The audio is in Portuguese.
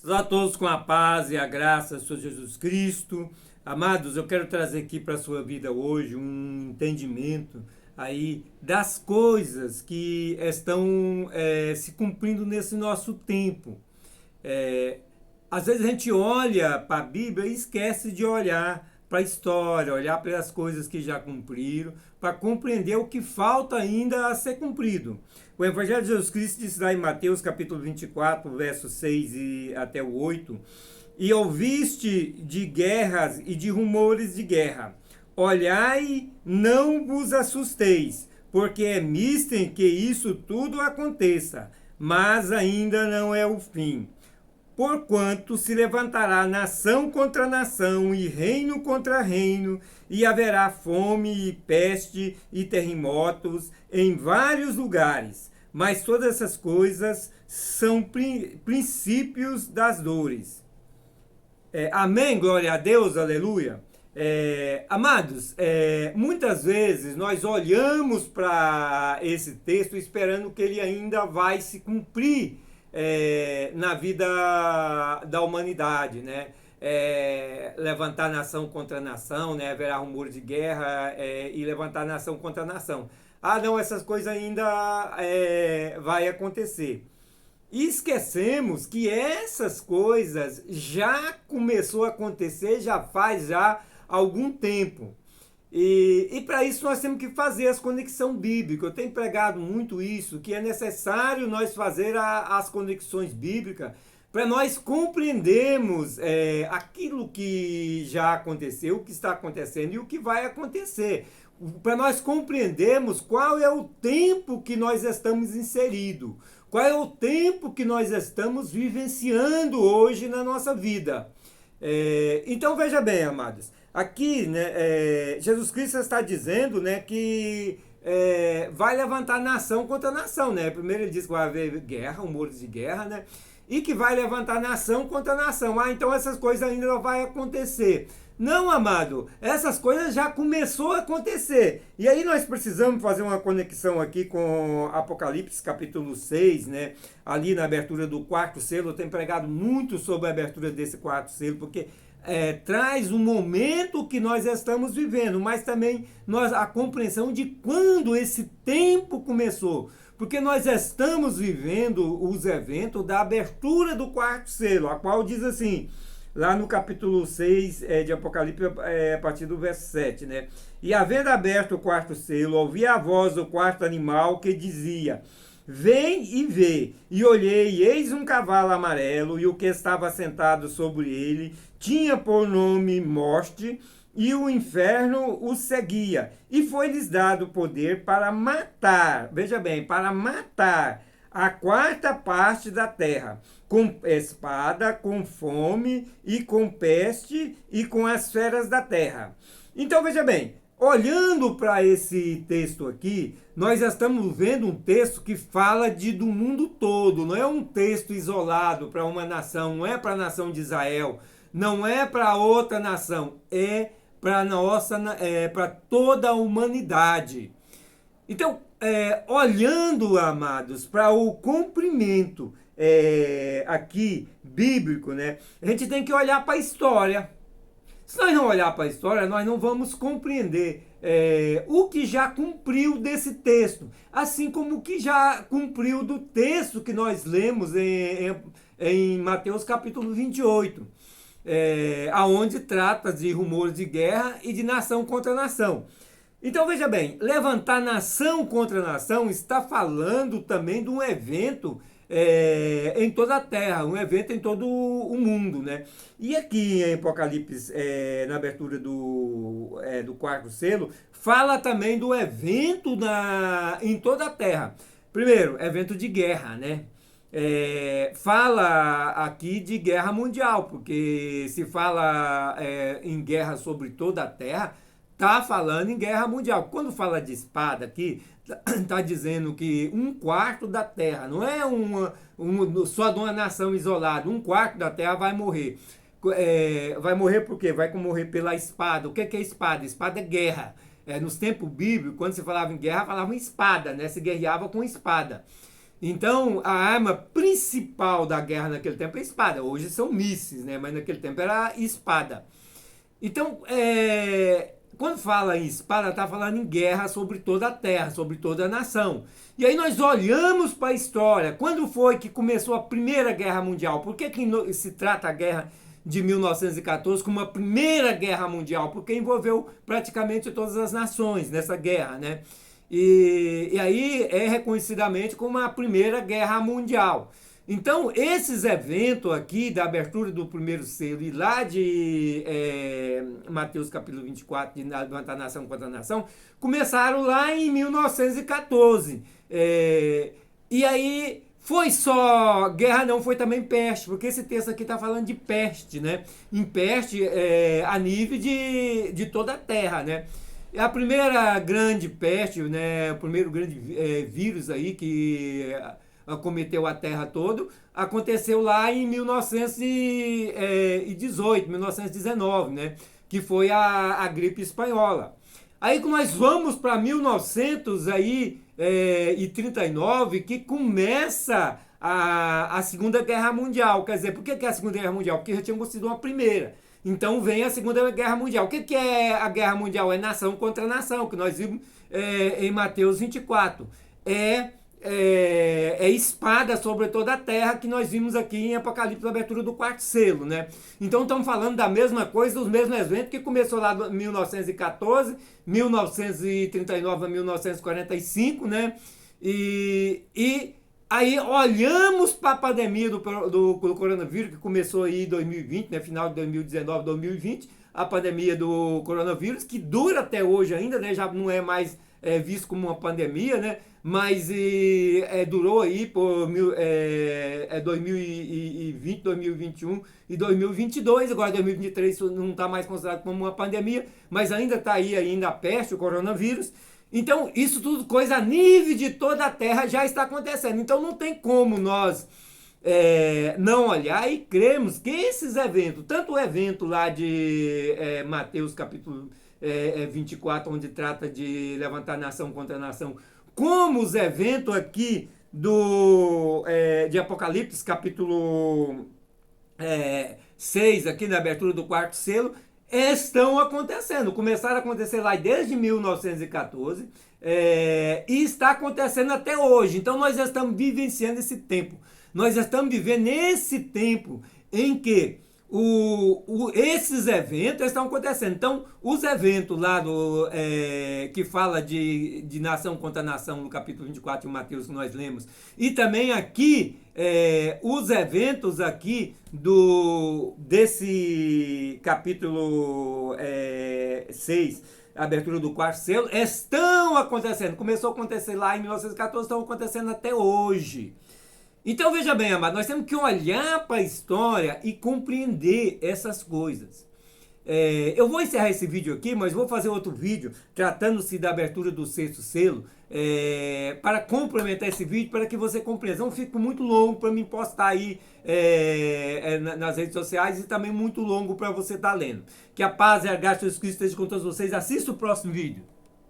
Olá a todos com a paz e a graça do Senhor Jesus Cristo. Amados, eu quero trazer aqui para a sua vida hoje um entendimento aí das coisas que estão se cumprindo nesse nosso tempo. Às vezes a gente olha para a Bíblia e esquece de olhar para a história, olhar para as coisas que já cumpriram, para compreender o que falta ainda a ser cumprido. O Evangelho de Jesus Cristo diz lá em Mateus capítulo 24, versos 6 e até o 8, e ouviste de guerras e de rumores de guerra. Olhai, não vos assusteis, porque é mister que isso tudo aconteça, mas ainda não é o fim. Porquanto se levantará nação contra nação e reino contra reino, e haverá fome e peste e terremotos em vários lugares. Mas todas essas coisas são princípios das dores. Amém? Glória a Deus, aleluia. Amados, muitas vezes nós olhamos para esse texto esperando que ele ainda vai se cumprir na vida da humanidade, né? Levantar nação contra nação, né? Haverá rumor de guerra e levantar nação contra nação. Ah, não, essas coisas ainda vai acontecer. E esquecemos que essas coisas já começou a acontecer, já faz algum tempo. E para isso nós temos que fazer as conexões bíblicas. Eu tenho pregado muito isso, que é necessário nós fazer as conexões bíblicas para nós compreendermos aquilo que já aconteceu, o que está acontecendo e o que vai acontecer. Para nós compreendermos qual é o tempo que nós estamos inseridos, qual é o tempo que nós estamos vivenciando hoje na nossa vida. Então veja bem, amados, aqui, né, Jesus Cristo está dizendo, né, que vai levantar nação contra nação, né? Primeiro ele diz que vai haver guerra, rumores de guerra, né? E que vai levantar nação contra nação. Ah, então essas coisas ainda não vai acontecer. Não, amado, essas coisas já começou a acontecer. E aí nós precisamos fazer uma conexão aqui com Apocalipse capítulo 6, né? Ali na abertura do quarto selo, eu tenho pregado muito sobre a abertura desse quarto selo, porque traz o momento que nós estamos vivendo, mas também a compreensão de quando esse tempo começou. Porque nós estamos vivendo os eventos da abertura do quarto selo, a qual diz assim, lá no capítulo 6 de Apocalipse, a partir do verso 7, né? E havendo aberto o quarto selo, ouvi a voz do quarto animal que dizia: vem e vê. E olhei, e eis um cavalo amarelo, e o que estava sentado sobre ele tinha por nome Morte, e o inferno o seguia. E foi-lhes dado poder para matar, veja bem, para matar a quarta parte da terra, com espada, com fome, e com peste, e com as feras da terra. Então veja bem, olhando para esse texto aqui, nós estamos vendo um texto que fala do mundo todo, não é um texto isolado para uma nação, não é para a nação de Israel, não é para outra nação, é para toda a humanidade. Então, olhando, amados, para o cumprimento aqui bíblico, né, a gente tem que olhar para a história. Se nós não olhar para a história, nós não vamos compreender o que já cumpriu desse texto, assim como o que já cumpriu do texto que nós lemos em Mateus capítulo 28, aonde trata de rumores de guerra e de nação contra nação. Então veja bem, levantar nação contra nação está falando também de um evento em toda a terra, um evento em todo o mundo, né? E aqui em Apocalipse, na abertura do quarto selo, fala também do evento em toda a terra. Primeiro, evento de guerra, né? Fala aqui de guerra mundial, porque se fala em guerra sobre toda a terra, está falando em guerra mundial. Quando fala de espada aqui, está dizendo que um quarto da terra, não é só de uma nação isolada, um quarto da terra vai morrer. Vai morrer por quê? Vai morrer pela espada. O que é espada? Espada é guerra. Nos tempos bíblicos, quando se falava em guerra, falava em espada, né? Se guerreava com espada. Então, a arma principal da guerra naquele tempo é a espada. Hoje são mísseis, né? Mas naquele tempo era a espada. Então, quando fala em espada, está falando em guerra sobre toda a terra, sobre toda a nação. E aí nós olhamos para a história. Quando foi que começou a Primeira Guerra Mundial? Por que se trata a guerra de 1914 como a Primeira Guerra Mundial? Porque envolveu praticamente todas as nações nessa guerra, né? E aí é reconhecidamente como a Primeira Guerra Mundial. Então, esses eventos aqui da abertura do primeiro selo e lá de Mateus capítulo 24, de levantar a nação contra a nação, começaram lá em 1914. E aí foi só guerra, não, foi também peste, porque esse texto aqui está falando de peste, né? Em peste a nível de toda a terra, né? A primeira grande peste, né, o primeiro grande vírus aí que acometeu a Terra toda, aconteceu lá em 1918, 1919, né, que foi a gripe espanhola. Aí que nós vamos para 1939, que começa a Segunda Guerra Mundial. Quer dizer, por que é a Segunda Guerra Mundial? Porque já tinha sido uma primeira. Então vem a Segunda Guerra Mundial. O que é a Guerra Mundial? É nação contra nação, que nós vimos em Mateus 24. É espada sobre toda a terra, que nós vimos aqui em Apocalipse, na abertura do quarto selo, né? Então estamos falando da mesma coisa, dos mesmos eventos, que começou lá em 1914, 1939 a 1945, né? E aí olhamos para a pandemia do coronavírus, que começou aí em 2020, né, final de 2019, 2020, a pandemia do coronavírus, que dura até hoje ainda, né, já não é mais visto como uma pandemia, né, mas durou aí por 2020, 2021 e 2022, agora 2023 isso não está mais considerado como uma pandemia, mas ainda está aí ainda a peste, o coronavírus. Então, isso tudo, coisa a nível de toda a Terra, já está acontecendo. Então, não tem como nós não olhar e cremos que esses eventos, tanto o evento lá de Mateus capítulo 24, onde trata de levantar nação contra nação, como os eventos aqui de Apocalipse capítulo 6, aqui na abertura do quarto selo, estão acontecendo. Começaram a acontecer lá desde 1914 e está acontecendo até hoje. Então nós estamos vivenciando esse tempo. Nós estamos vivendo nesse tempo em que esses eventos estão acontecendo. Então, os eventos lá que fala de nação contra nação, no capítulo 24 de Mateus, que nós lemos, e também aqui, os eventos aqui desse capítulo 6, a abertura do quarto selo, estão acontecendo. Começou a acontecer lá em 1914, estão acontecendo até hoje. Então veja bem, amado, nós temos que olhar para a história e compreender essas coisas. Eu vou encerrar esse vídeo aqui, mas vou fazer outro vídeo tratando-se da abertura do sexto selo, para complementar esse vídeo, para que você compreenda. Não fique muito longo para mim postar aí nas redes sociais, e também muito longo para você estar lendo. Que a paz e a graça de Jesus Cristo esteja com todos vocês. Assista o próximo vídeo.